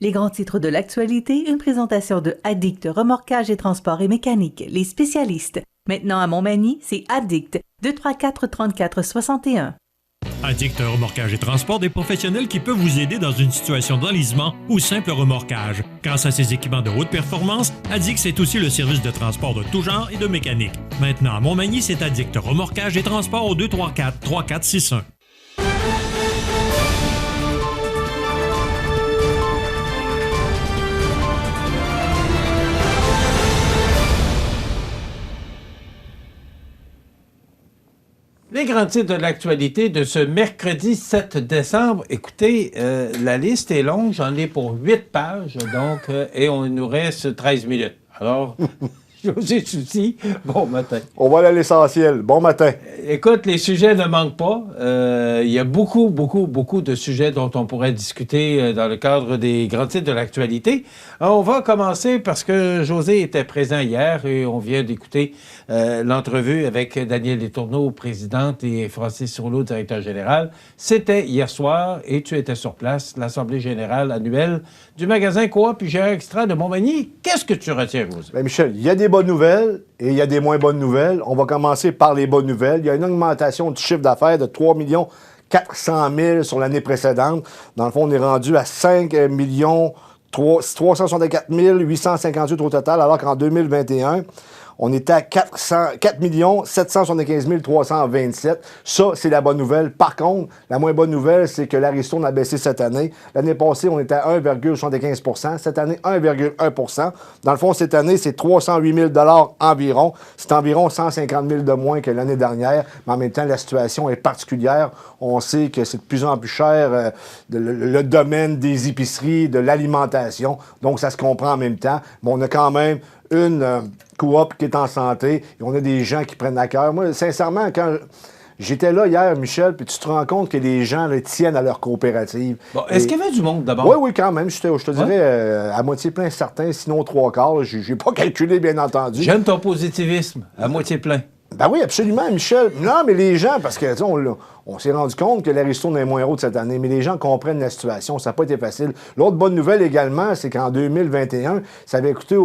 Les grands titres de l'actualité, une présentation de Addict Remorquage et Transport et Mécanique, les spécialistes. Maintenant à Montmagny, c'est Addict, 234-34-61. Addict Remorquage et Transport, des professionnels qui peuvent vous aider dans une situation d'enlisement ou simple remorquage. Grâce à ses équipements de haute performance, Addict, c'est aussi le service de transport de tout genre et de mécanique. Maintenant à Montmagny, c'est Addict Remorquage et Transport au 234-3461. Les grands titres de l'actualité de ce mercredi 7 décembre. Écoutez, la liste est longue, j'en ai pour 8 pages, donc, et on nous reste 13 minutes. Alors, José Soucy, bon matin. On va aller à l'essentiel. Bon matin. Écoute, les sujets ne manquent pas. Il y a beaucoup de sujets dont on pourrait discuter dans le cadre des grands titres de l'actualité. Alors, on va commencer parce que José était présent hier et on vient d'écouter l'entrevue avec Daniel Letourneau, présidente, et Francis Rouleau, directeur général. C'était hier soir et tu étais sur place, l'Assemblée générale annuelle du magasin Coop IGA Extra de Montmagny. Qu'est-ce que tu retiens, José? Bien, Michel, il y a des bonnes nouvelles et il y a des moins bonnes nouvelles. On va commencer par les bonnes nouvelles. Il y a une augmentation du chiffre d'affaires de 3 400 000 sur l'année précédente. Dans le fond, on est rendu à 5 364 858 au total, alors qu'en 2021, on était à 4 775 327. Ça, c'est la bonne nouvelle. Par contre, la moins bonne nouvelle, c'est que la ristourne a baissé cette année. L'année passée, on était à 1,75 %. Cette année, 1,1 %. Dans le fond, cette année, c'est 308 000 environ. C'est environ 150 000 de moins que l'année dernière. Mais en même temps, la situation est particulière. On sait que c'est de plus en plus cher, le domaine des épiceries, de l'alimentation. Donc, ça se comprend en même temps. Mais on a quand même une coop qui est en santé et on a des gens qui prennent à cœur. Moi, sincèrement, quand j'étais là hier, Michel, puis tu te rends compte que les gens là, tiennent à leur coopérative. Bon, est-ce qu'il y avait du monde d'abord? Oui, quand même. Je te dirais à moitié plein certains, sinon 3/4. J'ai pas calculé, bien entendu. J'aime ton positivisme, à moitié plein. Ben oui, absolument, Michel. Non, mais les gens, parce que on s'est rendu compte que la ristourne est moins haute cette année, mais les gens comprennent la situation. Ça n'a pas été facile. L'autre bonne nouvelle également, c'est qu'en 2021, ça avait coûté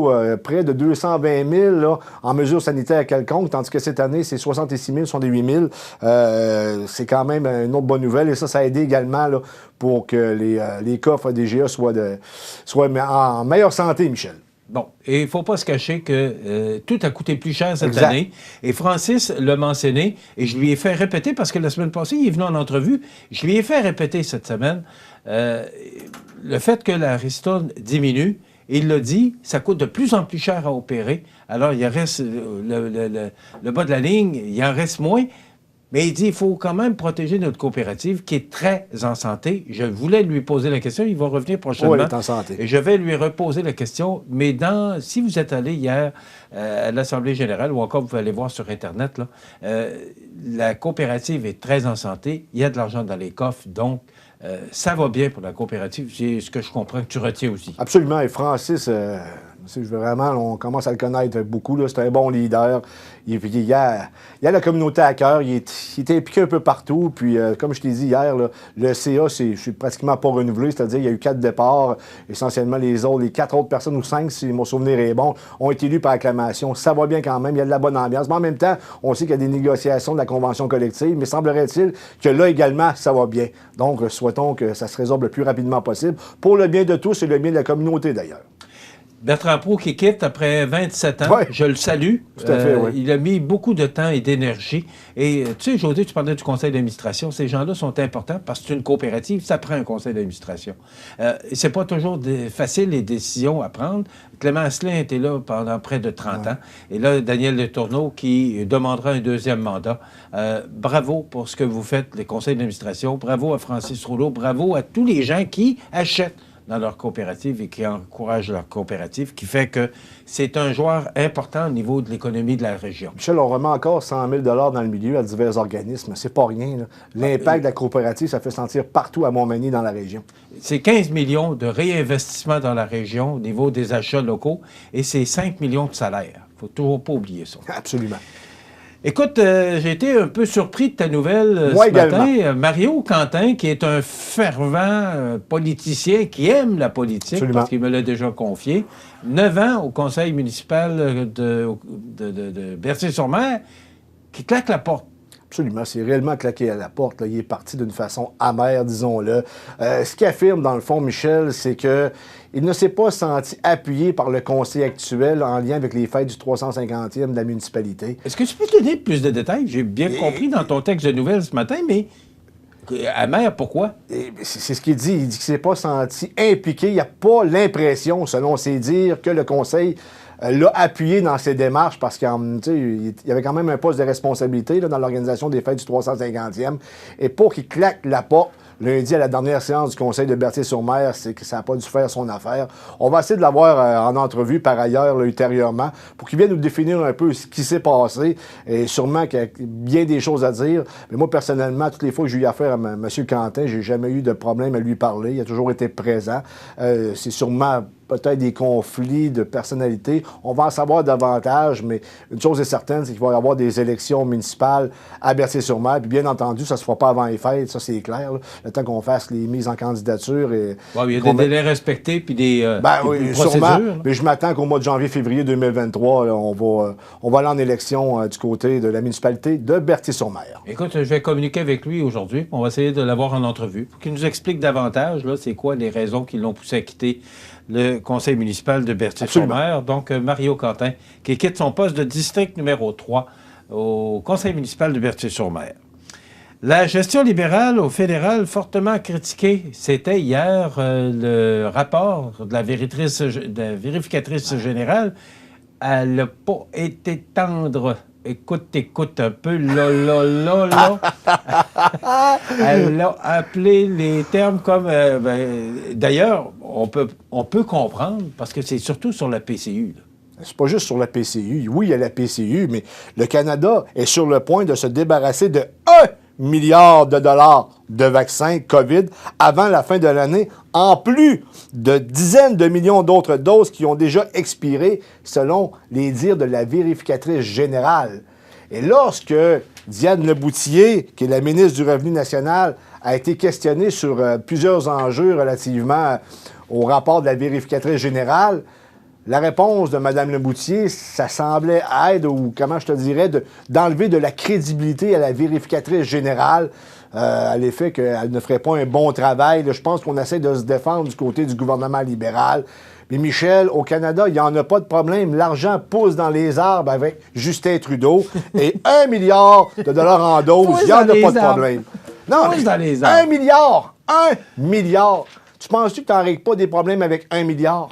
près de 220 000 là, en mesures sanitaires quelconques, tandis que cette année, c'est 66 000, 68 000. C'est quand même une autre bonne nouvelle. Et ça a aidé également là, pour que les coffres DGA soient en meilleure santé, Michel. Bon, et il ne faut pas se cacher que tout a coûté plus cher cette année. Et Francis l'a mentionné, et je lui ai fait répéter, parce que la semaine passée, il est venu en entrevue, je lui ai fait répéter cette semaine, le fait que la ristourne diminue, il l'a dit, ça coûte de plus en plus cher à opérer. Alors, il reste le bas de la ligne, il en reste moins. Mais il dit, il faut quand même protéger notre coopérative qui est très en santé. Je voulais lui poser la question, il va revenir prochainement. Oui, il est en santé. Et je vais lui reposer la question. Mais si vous êtes allé hier à l'Assemblée générale, ou encore vous pouvez aller voir sur Internet, là, la coopérative est très en santé. Il y a de l'argent dans les coffres, donc ça va bien pour la coopérative. C'est ce que je comprends que tu retiens aussi. Absolument. Et Francis... vraiment, on commence à le connaître beaucoup. C'est un bon leader. Il a la communauté à cœur. Il est impliqué un peu partout. Puis, comme je t'ai dit hier, là, le CA, c'est pratiquement pas renouvelé. C'est-à-dire qu'il y a eu 4 départs. Essentiellement, les 4 autres personnes, ou 5, si mon souvenir est bon, ont été élus par acclamation. Ça va bien quand même. Il y a de la bonne ambiance. Mais en même temps, on sait qu'il y a des négociations de la convention collective. Mais semblerait-il que là également, ça va bien. Donc, souhaitons que ça se résorbe le plus rapidement possible. Pour le bien de tous et le bien de la communauté, d'ailleurs. Bertrand Proulx qui quitte après 27 ans, ouais. Je le salue. Tout à fait, oui. Il a mis beaucoup de temps et d'énergie. Et tu sais, José, tu parlais du conseil d'administration. Ces gens-là sont importants parce que c'est une coopérative, ça prend un conseil d'administration. C'est pas toujours facile les décisions à prendre. Clément Asselin était là pendant près de 30 ans. Et là, Daniel Letourneau qui demandera un deuxième mandat. Bravo pour ce que vous faites, les conseils d'administration. Bravo à Francis Rouleau. Bravo à tous les gens qui achètent dans leur coopérative et qui encouragent leur coopérative, qui fait que c'est un joueur important au niveau de l'économie de la région. Michel, on remet encore 100 000 $ dans le milieu à divers organismes. C'est pas rien, là. L'impact de la coopérative, ça fait sentir partout à Montmagny dans la région. C'est 15 millions de réinvestissement dans la région au niveau des achats locaux et c'est 5 millions de salaires. Il ne faut toujours pas oublier ça. Absolument. Écoute, j'ai été un peu surpris de ta nouvelle Moi ce également. matin. Mario Quentin, qui est un fervent politicien, qui aime la politique, Absolument. parce qu'il me l'a déjà confié, 9 ans au conseil municipal de Berthier-sur-Mer, qui claque la porte. Absolument, c'est réellement claqué à la porte. Là. Il est parti d'une façon amère, disons-le. Ce qu'il affirme, dans le fond, Michel, c'est que il ne s'est pas senti appuyé par le conseil actuel en lien avec les fêtes du 350e de la municipalité. Est-ce que tu peux te donner plus de détails? J'ai bien compris dans ton texte de nouvelles ce matin, mais amer, pourquoi? Et c'est ce qu'il dit. Il dit qu'il ne s'est pas senti impliqué. Il n'y a pas l'impression, selon ses dires, que le conseil l'a appuyé dans ses démarches parce qu'il y avait quand même un poste de responsabilité là, dans l'organisation des fêtes du 350e. Et pour qu'il claque la porte lundi à la dernière séance du conseil de Berthier-sur-Mer, c'est que ça n'a pas dû faire son affaire. On va essayer de l'avoir en entrevue par ailleurs, là, ultérieurement, pour qu'il vienne nous définir un peu ce qui s'est passé. Et sûrement qu'il y a bien des choses à dire. Mais moi, personnellement, toutes les fois que j'ai eu affaire à M. Quentin, j'ai jamais eu de problème à lui parler. Il a toujours été présent. C'est sûrement peut-être des conflits de personnalité. On va en savoir davantage, mais une chose est certaine, c'est qu'il va y avoir des élections municipales à Berthier-sur-Mer. Puis bien entendu, ça ne se fera pas avant les fêtes, ça c'est clair. Là. Le temps qu'on fasse les mises en candidature. Et il y a des délais respectés, puis des oui, procédures. sûrement, mais je m'attends qu'au mois de janvier-février 2023, là, on va aller en élection du côté de la municipalité de Berthier-sur-Mer. Écoute, je vais communiquer avec lui aujourd'hui. On va essayer de l'avoir en entrevue pour qu'il nous explique davantage, là, c'est quoi les raisons qui l'ont poussé à quitter le conseil municipal de Berthier-sur-Mer. Donc, Mario Quentin, qui quitte son poste de district numéro 3 au conseil municipal de Berthier-sur-Mer. La gestion libérale au fédéral, fortement critiquée. C'était hier le rapport de la vérificatrice générale. Elle n'a pas été tendre. Écoute un peu, là. Elle a appelé les termes comme... d'ailleurs, on peut comprendre, parce que c'est surtout sur la PCU. Là. C'est pas juste sur la PCU. Oui, il y a la PCU, mais le Canada est sur le point de se débarrasser de 1 milliard de dollars de vaccins COVID avant la fin de l'année, en plus de dizaines de millions d'autres doses qui ont déjà expiré, selon les dires de la vérificatrice générale. Et lorsque Diane Leboutillier, qui est la ministre du Revenu national, a été questionnée sur plusieurs enjeux relativement au rapport de la vérificatrice générale, la réponse de Mme Leboutillier, ça semblait être, ou comment je te dirais, d'enlever de la crédibilité à la vérificatrice générale à l'effet qu'elle ne ferait pas un bon travail. Là, je pense qu'on essaie de se défendre du côté du gouvernement libéral. Mais Michel, au Canada, il n'y en a pas de problème. L'argent pousse dans les arbres avec Justin Trudeau. Et 1 milliard de dollars en dose, il n'y en a pas de problème. Non, Pousse dans les arbres. 1 milliard! 1 milliard! Tu penses-tu que tu n'en règles pas des problèmes avec 1 milliard?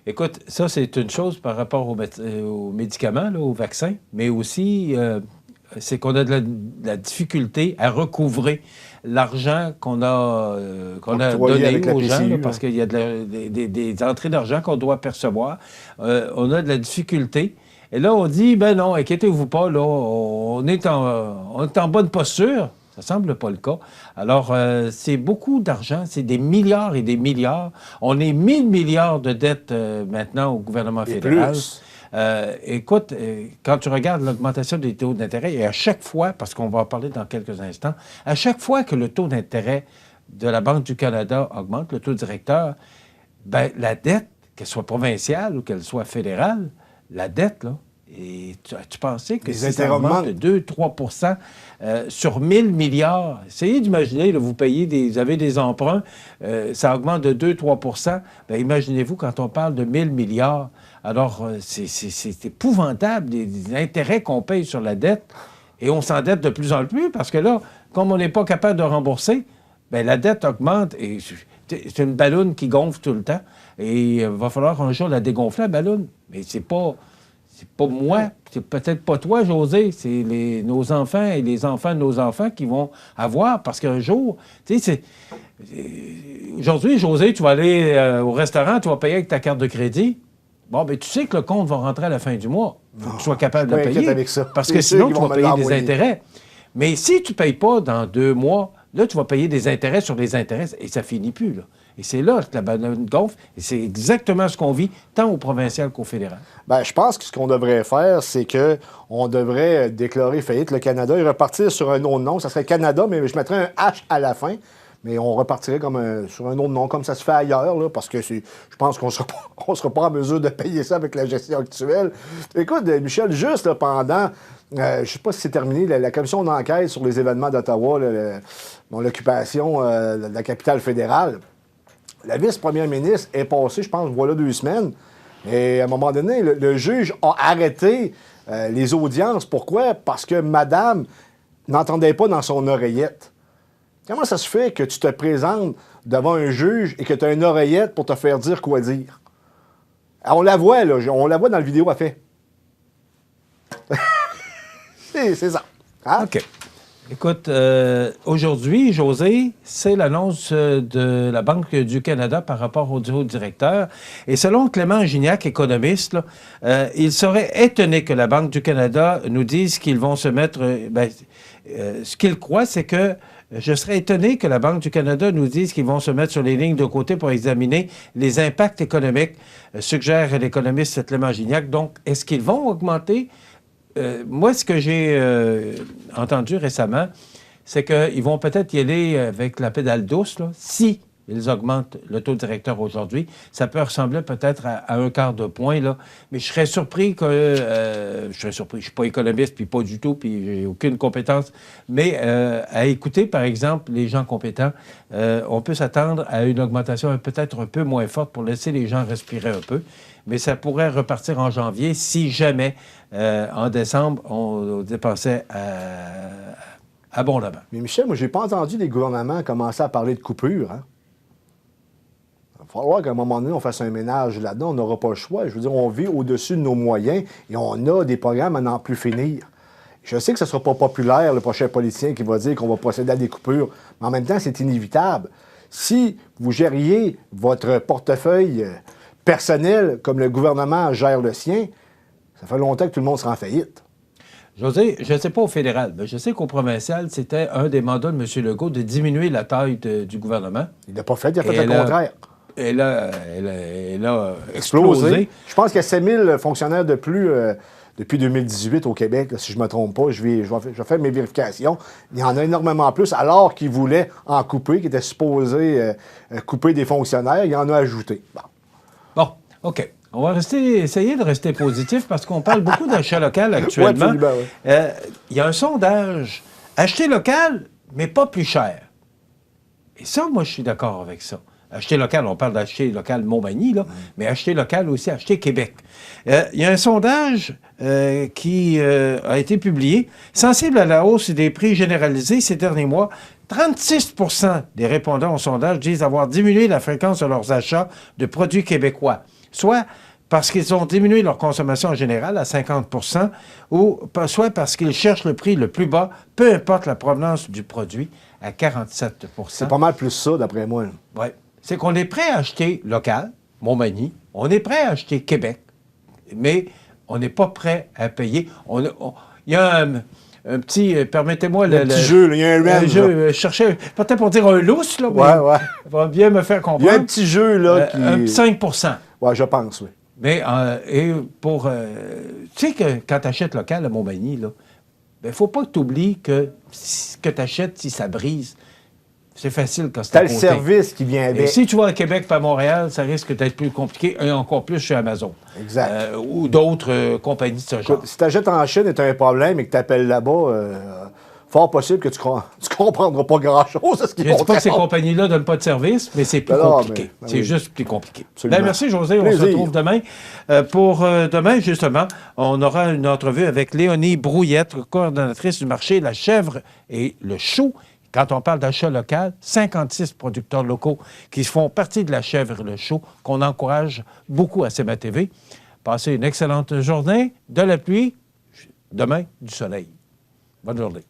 Écoute, ça, c'est une chose par rapport aux médicaments, là, aux vaccins, mais aussi, c'est qu'on a de la difficulté à recouvrer l'argent qu'on a donné aux gens, là, parce qu'il y a des entrées d'argent qu'on doit percevoir. On a de la difficulté. Et là, on dit, ben non, inquiétez-vous pas, là, on est en bonne posture. Ça semble pas le cas. Alors, c'est beaucoup d'argent, c'est des milliards et des milliards. On est 1000 milliards de dettes maintenant au gouvernement fédéral. Écoute, quand tu regardes l'augmentation des taux d'intérêt, et à chaque fois, parce qu'on va en parler dans quelques instants, à chaque fois que le taux d'intérêt de la Banque du Canada augmente, le taux directeur, ben la dette, qu'elle soit provinciale ou qu'elle soit fédérale, la dette, là, et tu pensais que si ça augmente de 2-3 sur 1000 milliards, essayez d'imaginer, là, vous avez des emprunts, ça augmente de 2-3 bien, imaginez-vous quand on parle de 1000 milliards, alors c'est épouvantable, les intérêts qu'on paye sur la dette, et on s'endette de plus en plus, parce que là, comme on n'est pas capable de rembourser, bien, la dette augmente, et c'est une balloune qui gonfle tout le temps, et il va falloir un jour la dégonfler, la balloune, mais c'est pas moi, c'est peut-être pas toi, José, c'est nos enfants et les enfants de nos enfants qui vont avoir, parce qu'un jour, tu sais, aujourd'hui, José, tu vas aller au restaurant, tu vas payer avec ta carte de crédit. Bon, bien, tu sais que le compte va rentrer à la fin du mois. Il faut que tu sois capable de le payer, avec ça. parce que sinon, tu vas payer des intérêts. Mais si tu ne payes pas dans 2 mois, là, tu vas payer des intérêts sur les intérêts, et ça finit plus, là. Et c'est là que la ballonne gonfle. Et c'est exactement ce qu'on vit, tant au provincial qu'au fédéral. Bien, je pense que ce qu'on devrait faire, c'est qu'on devrait déclarer faillite le Canada et repartir sur un autre nom. Ça serait Canada, mais je mettrais un H à la fin. Mais on repartirait sur un autre nom, comme ça se fait ailleurs, là, parce que je pense qu'on ne sera pas en mesure de payer ça avec la gestion actuelle. Écoute, Michel, juste là, pendant, je ne sais pas si c'est terminé, la commission d'enquête sur les événements d'Ottawa, l'occupation de la capitale fédérale, la vice-première ministre est passée, je pense, voilà 2 semaines, et à un moment donné, le juge a arrêté les audiences. Pourquoi? Parce que madame n'entendait pas dans son oreillette. Comment ça se fait que tu te présentes devant un juge et que tu as une oreillette pour te faire dire quoi dire? Alors, on la voit, là. On la voit dans la vidéo, elle fait. c'est ça. Hein? OK. Écoute, aujourd'hui, José, c'est l'annonce de la Banque du Canada par rapport au duo directeur. Et selon Clément Gignac, économiste, là, il serait étonné que la Banque du Canada nous dise qu'ils vont se mettre... ce qu'il croit, c'est que je serais étonné que la Banque du Canada nous dise qu'ils vont se mettre sur les lignes de côté pour examiner les impacts économiques, suggère l'économiste Clément Gignac. Donc, est-ce qu'ils vont augmenter? Moi, ce que j'ai entendu récemment, c'est qu'ils vont peut-être y aller avec la pédale douce, là, si ils augmentent le taux directeur aujourd'hui. Ça peut ressembler peut-être à 1/4 de point, là, mais je serais surpris que... je serais surpris, je ne suis pas économiste, puis pas du tout, puis j'ai aucune compétence, mais à écouter, par exemple, les gens compétents, on peut s'attendre à une augmentation peut-être un peu moins forte pour laisser les gens respirer un peu, mais ça pourrait repartir en janvier si jamais, en décembre, on dépensait abondamment. Mais Michel, moi, j'ai pas entendu les gouvernements commencer à parler de coupure, hein? Il va falloir qu'à un moment donné, on fasse un ménage là-dedans. On n'aura pas le choix. Je veux dire, on vit au-dessus de nos moyens et on a des programmes à n'en plus finir. Je sais que ce ne sera pas populaire, le prochain politicien qui va dire qu'on va procéder à des coupures, mais en même temps, c'est inévitable. Si vous gériez votre portefeuille personnel comme le gouvernement gère le sien, ça fait longtemps que tout le monde sera en faillite. José, je ne sais pas au fédéral, mais je sais qu'au provincial, c'était un des mandats de M. Legault de diminuer la taille du gouvernement. Il n'a pas fait, il a fait le contraire. Elle a explosé. Je pense qu'il y a 7 000 fonctionnaires de plus depuis 2018 au Québec, là, si je ne me trompe pas. Je vais faire mes vérifications. Il y en a énormément plus, alors qu'il voulait en couper, qu'il était supposé couper des fonctionnaires. Il en a ajouté. Bon, OK. On va essayer de rester positif parce qu'on parle beaucoup d'achat local actuellement. Ouais, absolument, ouais. Il y a un sondage. Acheter local, mais pas plus cher. Et ça, moi, je suis d'accord avec ça. Acheter local, on parle d'acheter local Montmagny, là, mais acheter local aussi, acheter Québec. Il y a un sondage qui a été publié, sensible à la hausse des prix généralisés ces derniers mois. 36 % des répondants au sondage disent avoir diminué la fréquence de leurs achats de produits québécois, soit parce qu'ils ont diminué leur consommation en général à 50 % ou soit parce qu'ils cherchent le prix le plus bas, peu importe la provenance du produit, à 47 %. C'est pas mal plus ça, d'après moi. Oui. C'est qu'on est prêt à acheter local, Montmagny, on est prêt à acheter Québec, mais on n'est pas prêt à payer. Il y a un petit, permettez-moi... Le petit jeu, il y a un range. Je cherchais, peut-être pour dire un lousse, là, mais ouais. va bien me faire comprendre. Il y a un petit jeu, là, qui... Un petit 5 % Oui, je pense, oui. Mais, et pour... tu sais que quand tu achètes local à Montmagny, là, il ne faut pas que tu oublies que ce que tu achètes, si ça brise, c'est facile quand c'est à côté. T'as le service qui vient avec. Et si tu vas à Québec pas à Montréal, ça risque d'être plus compliqué, et encore plus chez Amazon. Exact. Ou d'autres compagnies de ce genre. Écoute, si tu achètes en Chine et tu as un problème et que tu appelles là-bas, fort possible que tu comprendras pas grand-chose à ce qu'ils vont Je ne dis pas que ces compagnies-là ne donnent pas de service, mais c'est plus compliqué. C'est juste plus compliqué. Merci, José. On se retrouve demain. Pour demain, justement, on aura une entrevue avec Léonie Brouillette, coordonnatrice du marché La Chèvre et le Chou. Quand on parle d'achat local, 56 producteurs locaux qui font partie de la chèvre et le chou, qu'on encourage beaucoup à CMA TV. Passez une excellente journée, de la pluie, demain, du soleil. Bonne journée.